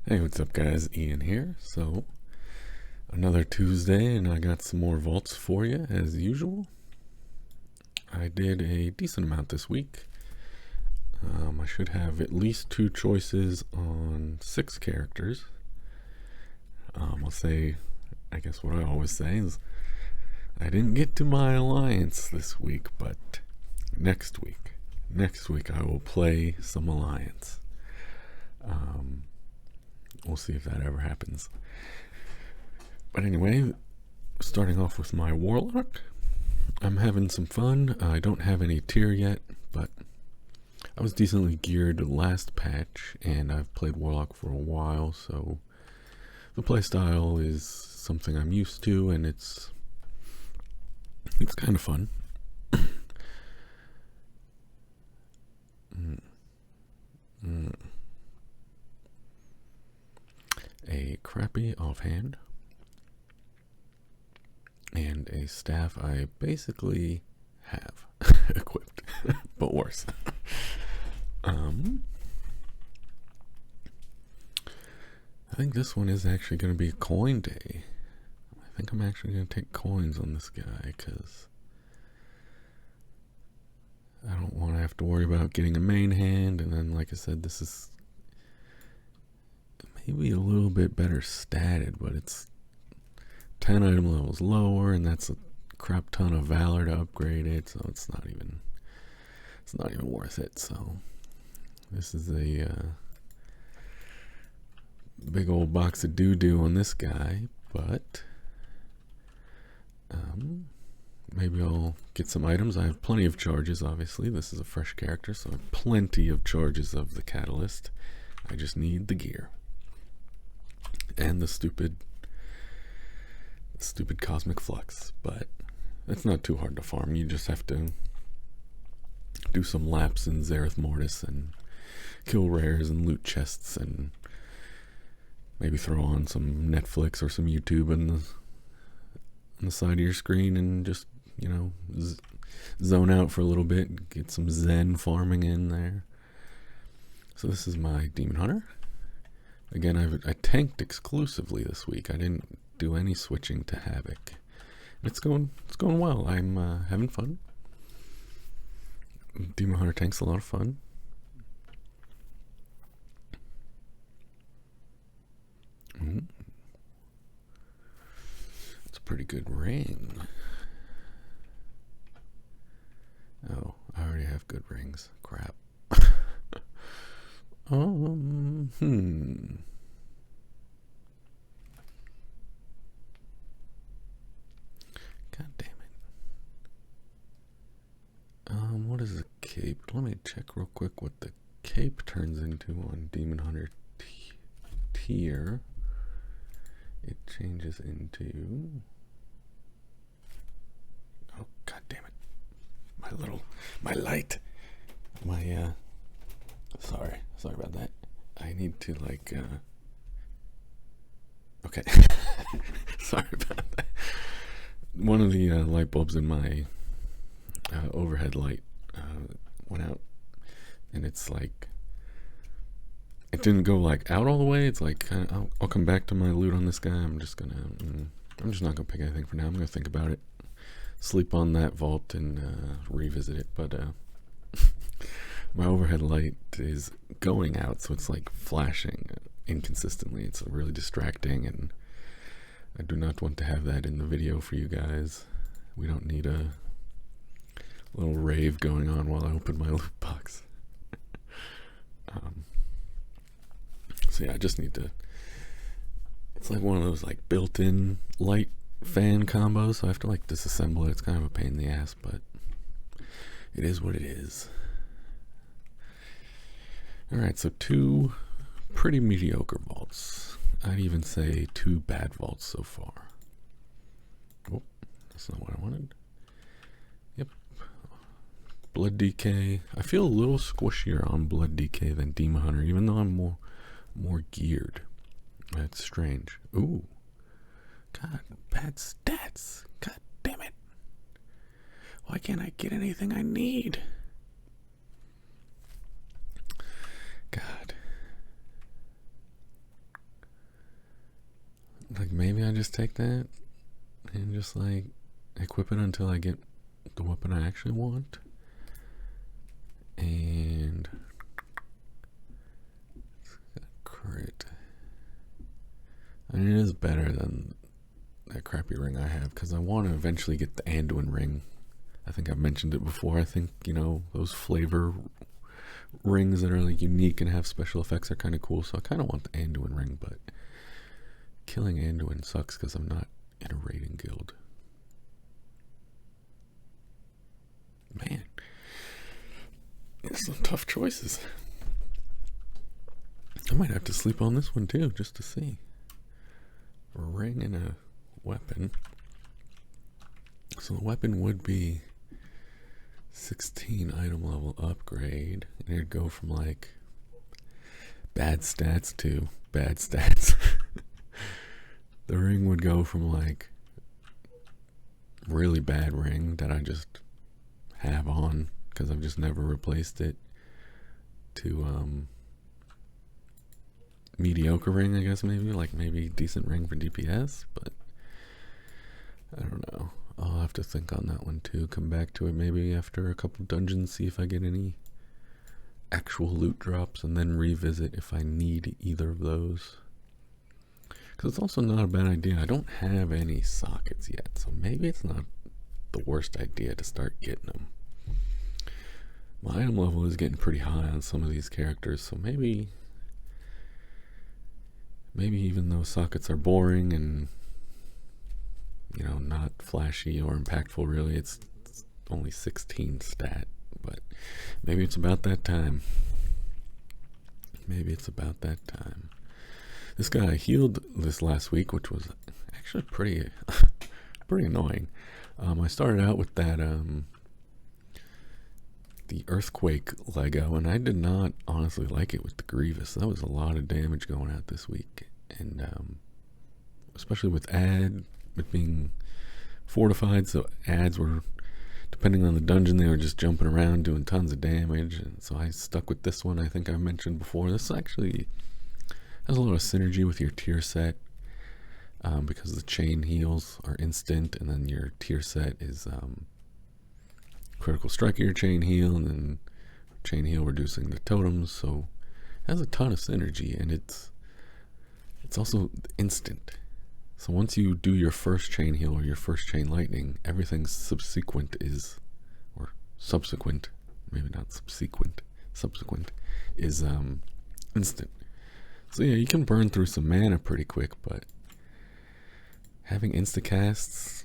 Hey, what's up guys? Ian here. So, another Tuesday and I got some more vaults for you as usual. I did a decent amount this week. I should have at least 2 choices on 6 characters. I'll say, I guess what I always say is, I didn't get to my alliance this week, but next week I will play some alliance. We'll see if that ever happens. But anyway, starting off with my Warlock, I'm having some fun. I don't have any tier yet, but I was decently geared last patch, and I've played Warlock for a while, so the playstyle is something I'm used to, and it's kind of fun. A crappy offhand and a staff I basically have equipped, but worse. I think this one is actually going to be a coin day. I think I'm actually going to take coins on this guy because I don't want to have to worry about getting a main hand, and then like I said, this is maybe a little bit better statted, but it's 10 item levels lower, and that's a crap ton of valor to upgrade it, so it's not even worth it. So this is a big old box of doo-doo on this guy, but maybe I'll get some items. I have plenty of charges, obviously. This is a fresh character, so I have plenty of charges of the catalyst. I just need the gear. And the stupid cosmic flux, but it's not too hard to farm. You just have to do some laps in Zereth Mortis and kill rares and loot chests, and maybe throw on some Netflix or some YouTube on the side of your screen and just, zone out for a little bit, get some Zen farming in there. So this is my Demon Hunter. Again, I tanked exclusively this week. I didn't do any switching to Havoc. It's going well. I'm having fun. Demon Hunter tank's a lot of fun. It's a pretty good ring. Oh, I already have good rings. Crap. God damn it. What is a cape? Let me check real quick what the cape turns into on Demon Hunter tier. It changes into... Oh, god damn it. My light. Sorry about that. I need to okay. Sorry about that. One of the light bulbs in my overhead light went out, and it's like, it didn't go out all the way. It's like, I'll come back to my loot on this guy. I'm just not gonna pick anything for now. I'm gonna think about it, sleep on that vault, and revisit it. But my overhead light is going out, so it's like flashing inconsistently. It's really distracting, and I do not want to have that in the video for you guys. We don't need a little rave going on while I open my loot box. So yeah, I just need to... It's like one of those built-in light fan combos, so I have to disassemble it. It's kind of a pain in the ass, but it is what it is. Alright, so 2 pretty mediocre vaults. I'd even say 2 bad vaults so far. Oh, that's not what I wanted. Yep. Blood DK. I feel a little squishier on Blood DK than Demon Hunter, even though I'm more geared. That's strange. Ooh. God, bad stats. God damn it. Why can't I get anything I need? God. like maybe I just take that and just like equip it until I get the weapon I actually want. And crit. I mean, it is better than that crappy ring I have, because I want to eventually get the Anduin ring. I think I've mentioned it before. I think, you know, those flavor rings that are like unique and have special effects are kind of cool, so I kind of want the Anduin ring, but killing Anduin sucks because I'm not in a raiding guild. Man, there's some tough choices. I might have to sleep on this one too, just to see. A ring and a weapon. So the weapon would be 16 item level upgrade, and it'd go from like bad stats to bad stats. The ring would go from like really bad ring that I just have on because I've just never replaced it to mediocre ring, I guess, maybe decent ring for DPS, but I don't know. I'll have to think on that one too, come back to it maybe after a couple dungeons, see if I get any actual loot drops, and then revisit if I need either of those. Because it's also not a bad idea. I don't have any sockets yet, so maybe it's not the worst idea to start getting them. My item level is getting pretty high on some of these characters, so maybe even though sockets are boring and, you know, not flashy or impactful really, it's only 16 stat, but maybe it's about that time. Maybe it's about that time. This guy healed this last week, which was actually pretty annoying. I started out with that the Earthquake Lego, and I did not honestly like it with the Grievous. That was a lot of damage going out this week, and especially with being fortified, so ads were, depending on the dungeon, they were just jumping around doing tons of damage, and so I stuck with this one. I think I mentioned before, this actually has a lot of synergy with your tier set, because the chain heals are instant, and then your tier set is critical strike your chain heal, and then chain heal reducing the totems, so it has a ton of synergy, and it's also instant. So once you do your first chain heal or your first chain lightning, everything subsequent, maybe not subsequent, is instant. So yeah, you can burn through some mana pretty quick, but having instacasts,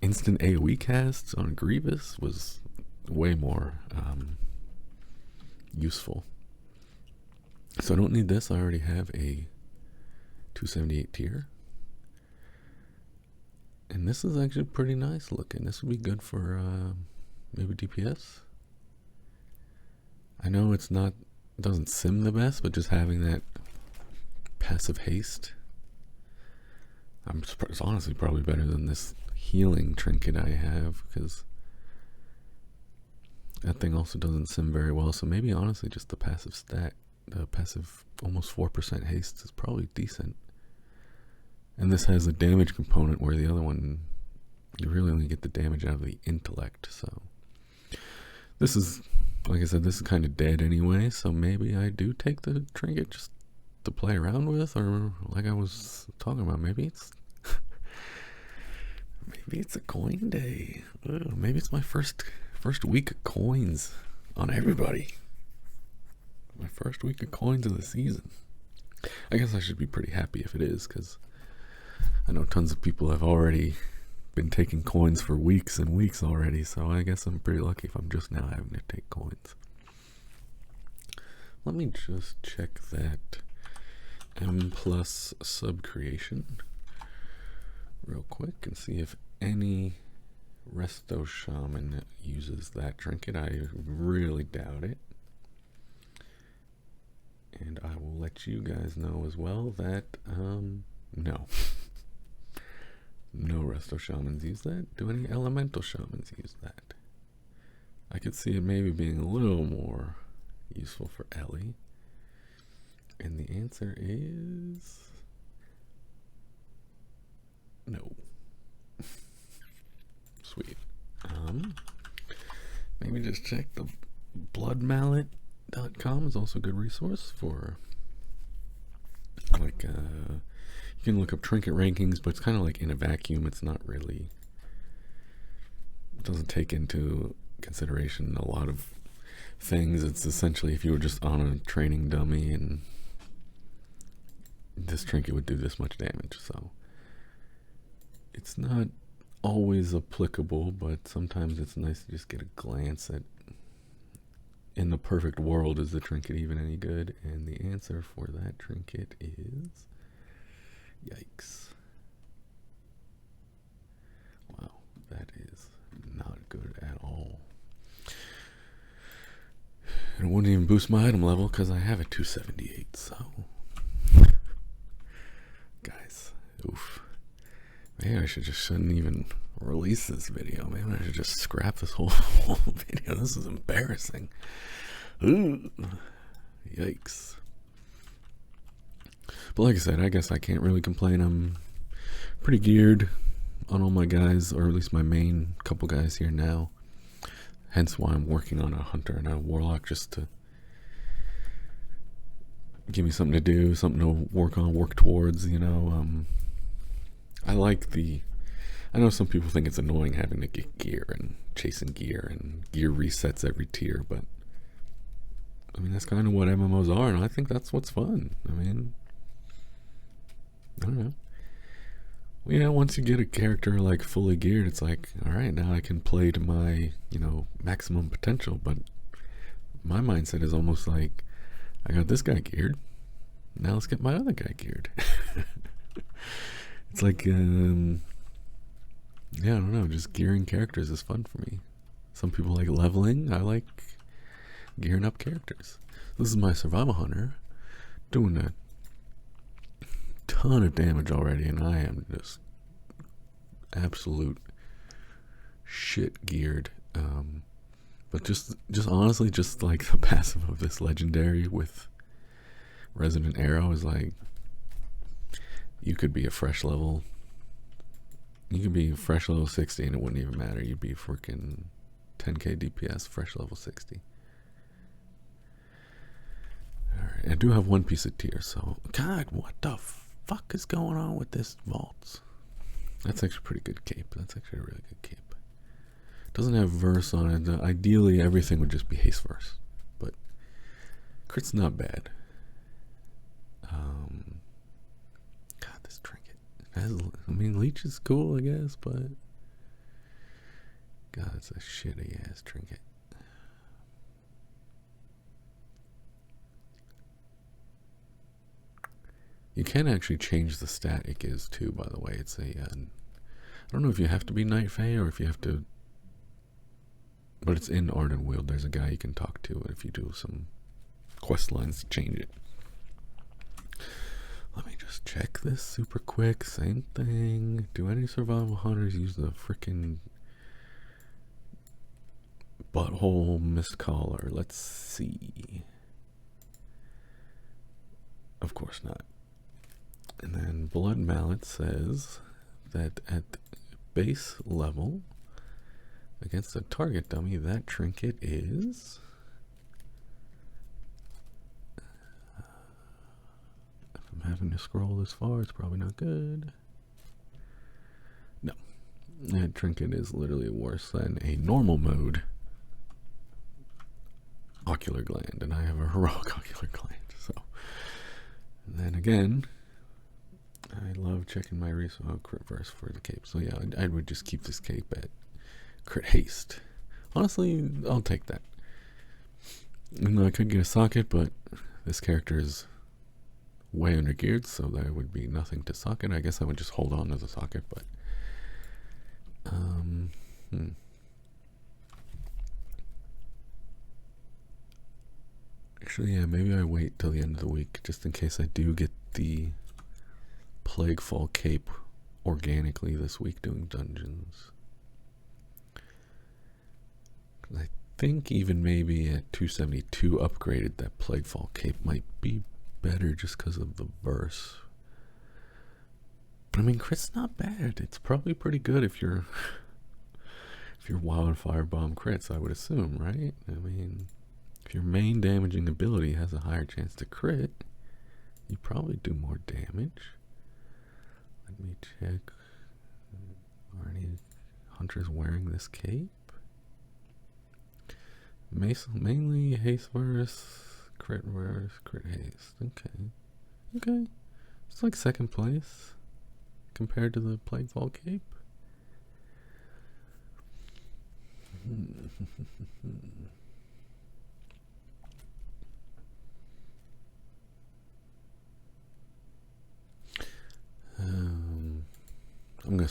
instant AoE casts on Grievous was way more useful. So I don't need this. I already have a 278 tier. And this is actually pretty nice looking. This would be good for maybe DPS. I know it doesn't sim the best, but just having that passive haste, it's honestly probably better than this healing trinket I have, because that thing also doesn't sim very well. So maybe honestly just the passive stat, the passive almost 4% haste is probably decent. And this has a damage component where the other one, you really only get the damage out of the intellect. So this is, like I said, this is kind of dead anyway, so maybe I do take the trinket just to play around with, or like I was talking about, maybe it's a coin day. Ugh, maybe it's my first week of coins on everybody. My first week of coins of the season. I guess I should be pretty happy if it is, because I know tons of people have already been taking coins for weeks and weeks already, so I guess I'm pretty lucky if I'm just now having to take coins. Let me just check that M+ sub creation real quick and see if any Resto Shaman uses that trinket. I really doubt it. And I will let you guys know as well that no. No Resto Shamans use that. Do any Elemental Shamans use that? I could see it maybe being a little more useful for Ellie. And the answer is maybe just check the bloodmallet.com is also a good resource for, like, you can look up trinket rankings, but it's kind of like in a vacuum. It's not really, it doesn't take into consideration a lot of things. It's essentially if you were just on a training dummy and this trinket would do this much damage, so it's not always applicable, but sometimes it's nice to just get a glance at, in the perfect world, is the trinket even any good? And the answer for that trinket is yikes. Wow, that is not good at all. And it wouldn't even boost my item level because I have a 278, so guys, oof. Maybe I shouldn't even release this video. Maybe I should just scrap this whole video. This is embarrassing. Ooh, yikes. But like I said, I guess I can't really complain. I'm pretty geared on all my guys, or at least my main couple guys here now. Hence why I'm working on a hunter and a warlock, just to give me something to do, something to work on, work towards, you know. I like I know some people think it's annoying having to get gear and chasing gear and gear resets every tier, but I mean, that's kind of what MMOs are, and I think that's what's fun. I mean, I don't know. Well, yeah, once you get a character like fully geared, it's like, all right, now I can play to my, you know, maximum potential. But my mindset is almost like, I got this guy geared, now let's get my other guy geared. It's like, yeah, I don't know, just gearing characters is fun for me. Some people like leveling, I like gearing up characters. This is my survival hunter, doing a ton of damage already, and I am just absolute shit geared. But just honestly, just like the passive of this legendary with Resonant Arrow is like, you could be a fresh level. You could be fresh level 60 and it wouldn't even matter. You'd be freaking 10k DPS, fresh level 60. Alright, I do have one piece of tier, so God, what the fuck is going on with this vaults? That's actually a pretty good cape. That's actually a really good cape. Doesn't have verse on it. Ideally, everything would just be haste verse, but crit's not bad. God, this trinket. I mean, leech is cool, I guess, but God, it's a shitty ass trinket. You can actually change the stat it gives too, by the way. It's a, I don't know if you have to be Night Fae or if you have to, but it's in Arden Wield. There's a guy you can talk to if you do some quest lines to change it. Let me just check this super quick. Same thing. Do any survival hunters use the frickin' butthole mist collar? Let's see. Of course not. And then Blood Mallet says that at base level, against a target dummy, that trinket is... if I'm having to scroll this far, it's probably not good. No. That trinket is literally worse than a normal mode ocular gland, and I have a heroic ocular gland, so... And then again, I love checking my crit verse for the cape. So yeah, I would just keep this cape at crit haste. Honestly, I'll take that. Even though I could get a socket, but this character is way under geared, so there would be nothing to socket. I guess I would just hold on to the socket, but actually, yeah, maybe I wait till the end of the week just in case I do get the Plaguefall cape organically this week doing dungeons. I think even maybe at 272 upgraded, that Plaguefall cape might be better just because of the verse. But I mean, crit's not bad. It's probably pretty good if you're if your wildfire bomb crits, I would assume, right? I mean, if your main damaging ability has a higher chance to crit, you probably do more damage. Let me check. Are any hunters wearing this cape? Mainly haste verse, crit verse, crit haste. Okay. It's like second place compared to the Plaguefall cape. I'm gonna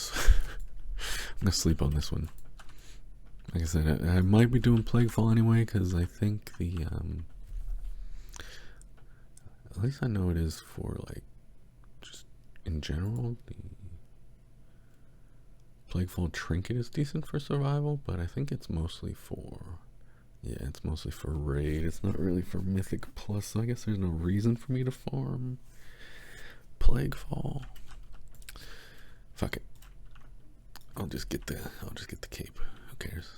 sleep on this one. Like I said, I might be doing Plaguefall anyway, because I think the at least I know it is for, like, just in general, the Plaguefall trinket is decent for survival, but I think it's mostly for, it's mostly for raid. It's not really for Mythic Plus, so I guess there's no reason for me to farm Plaguefall. Fuck it. I'll just get the cape. Who cares?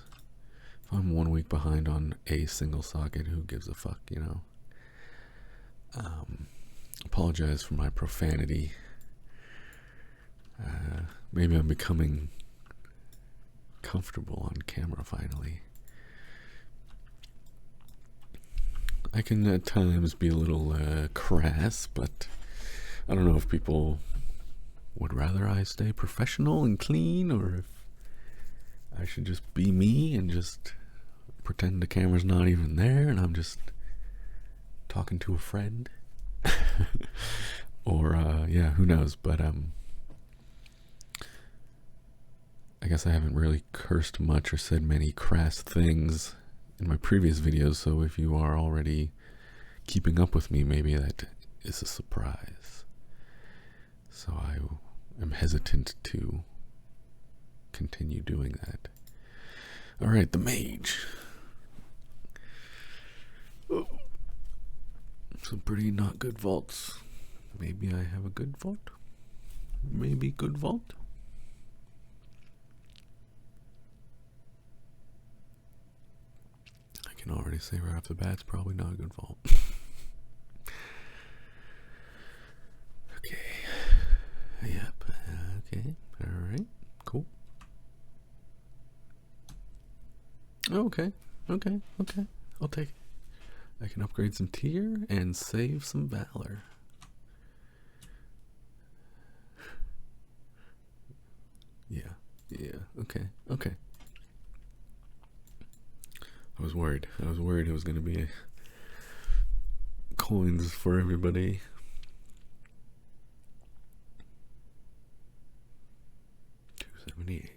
If I'm 1 week behind on a single socket, who gives a fuck, you know? Apologize for my profanity. Maybe I'm becoming comfortable on camera finally. I can at times be a little crass, but I don't know if people would rather I stay professional and clean, or if I should just be me and just pretend the camera's not even there and I'm just talking to a friend. Or yeah, who knows, but I guess I haven't really cursed much or said many crass things in my previous videos, so if you are already keeping up with me, maybe that is a surprise. So I am hesitant to continue doing that. Alright, the Mage. Oh. Some pretty not good vaults. Maybe I have a good vault? Maybe good vault? I can already say right off the bat, it's probably not a good vault. Okay. Yep. Okay. Alright. Cool. Okay. I'll take it. I can upgrade some tier and save some valor. Yeah. Okay. I was worried it was going to be coins for everybody. $278.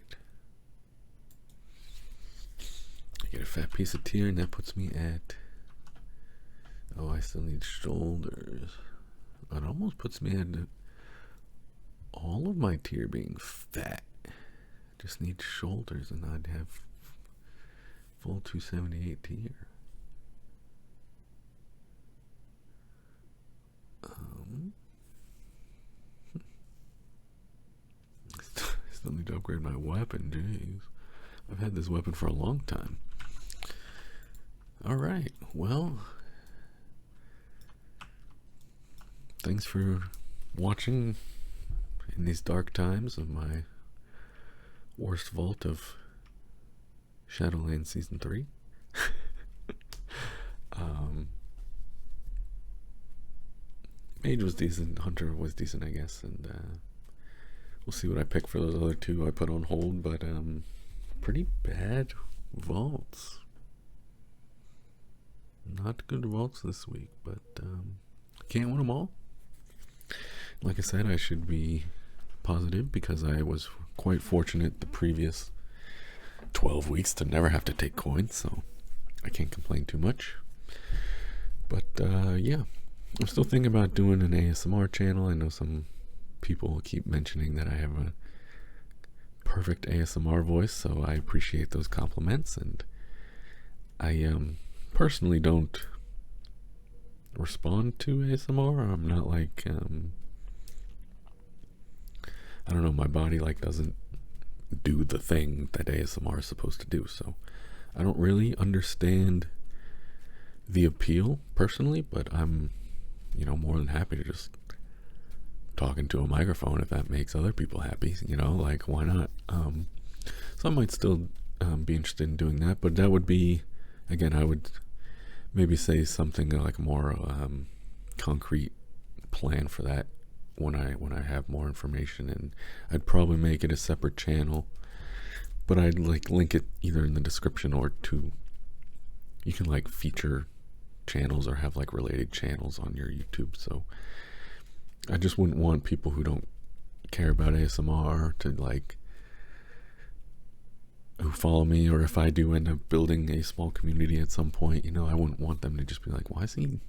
I get a fat piece of tier, and that puts me at, oh, I still need shoulders. That almost puts me at all of my tier being fat. Just need shoulders and I'd have full 278 tier. I still need to upgrade my weapon, jeez. I've had this weapon for a long time. Alright, well, thanks for watching in these dark times of my worst vault of Shadowlands Season 3. Mage was decent, Hunter was decent, I guess, and we'll see what I pick for those other two I put on hold, but pretty bad vaults. Not good vaults this week, but can't win them all. Like I said, I should be positive because I was quite fortunate the previous 12 weeks to never have to take coins, so I can't complain too much. But yeah, I'm still thinking about doing an ASMR channel. I know some people keep mentioning that I have a perfect ASMR voice, so I appreciate those compliments, and I personally don't respond to ASMR. I'm not like I don't know, my body like doesn't do the thing that ASMR is supposed to do. So I don't really understand the appeal personally, but I'm, more than happy to just talk into a microphone if that makes other people happy, like, why not? So I might still be interested in doing that, but that would be, again, I would maybe say something like more concrete plan for that when I have more information, and I'd probably make it a separate channel, but I'd like link it either in the description or you can like feature channels or have like related channels on your YouTube. So I just wouldn't want people who don't care about ASMR to like, who follow me, or if I do end up building a small community at some point, I wouldn't want them to just be like, why is he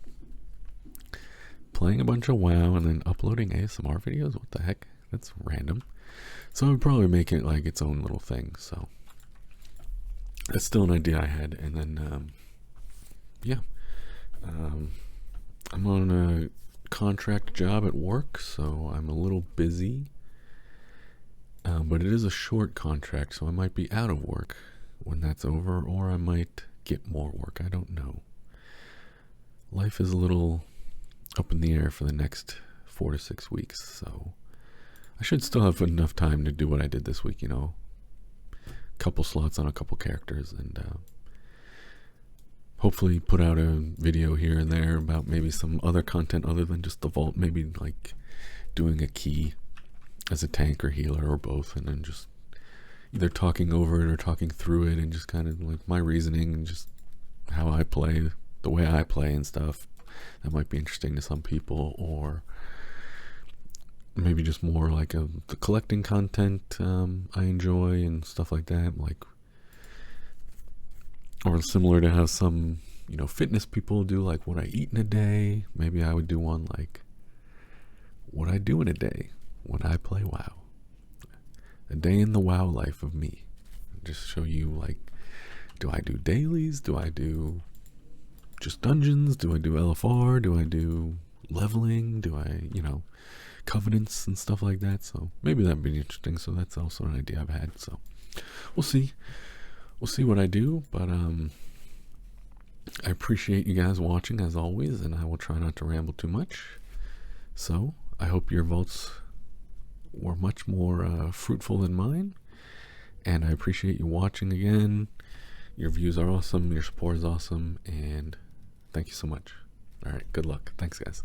playing a bunch of WoW and then uploading ASMR videos? What the heck? That's random. So I would probably make it like its own little thing. So that's still an idea I had. And then, I'm on a contract job at work, so I'm a little busy. But it is a short contract, so I might be out of work when that's over, or I might get more work. I don't know. Life is a little up in the air for the next 4 to 6 weeks, so I should still have enough time to do what I did this week, couple slots on a couple characters, and hopefully put out a video here and there about maybe some other content other than just the vault, maybe like doing a key as a tank or healer or both, and then just either talking over it or talking through it, and just kind of like my reasoning and just how I play, the way I play and stuff. That might be interesting to some people, or maybe just more like the collecting content I enjoy and stuff like that, like, or similar to how some fitness people do, like what I eat in a day. Maybe I would do one like what I do in a day when I play WoW. A day in the WoW life of me. Just show you, like, do I do dailies? Do I do just dungeons? Do I do LFR? Do I do leveling? Do I, covenants and stuff like that? So maybe that'd be interesting. So that's also an idea I've had. So we'll see. We'll see what I do. But I appreciate you guys watching as always, and I will try not to ramble too much. So I hope your vaults were much more fruitful than mine, and I appreciate you watching again. Your views are awesome, your support is awesome, and thank you so much. All right, good luck. Thanks, guys.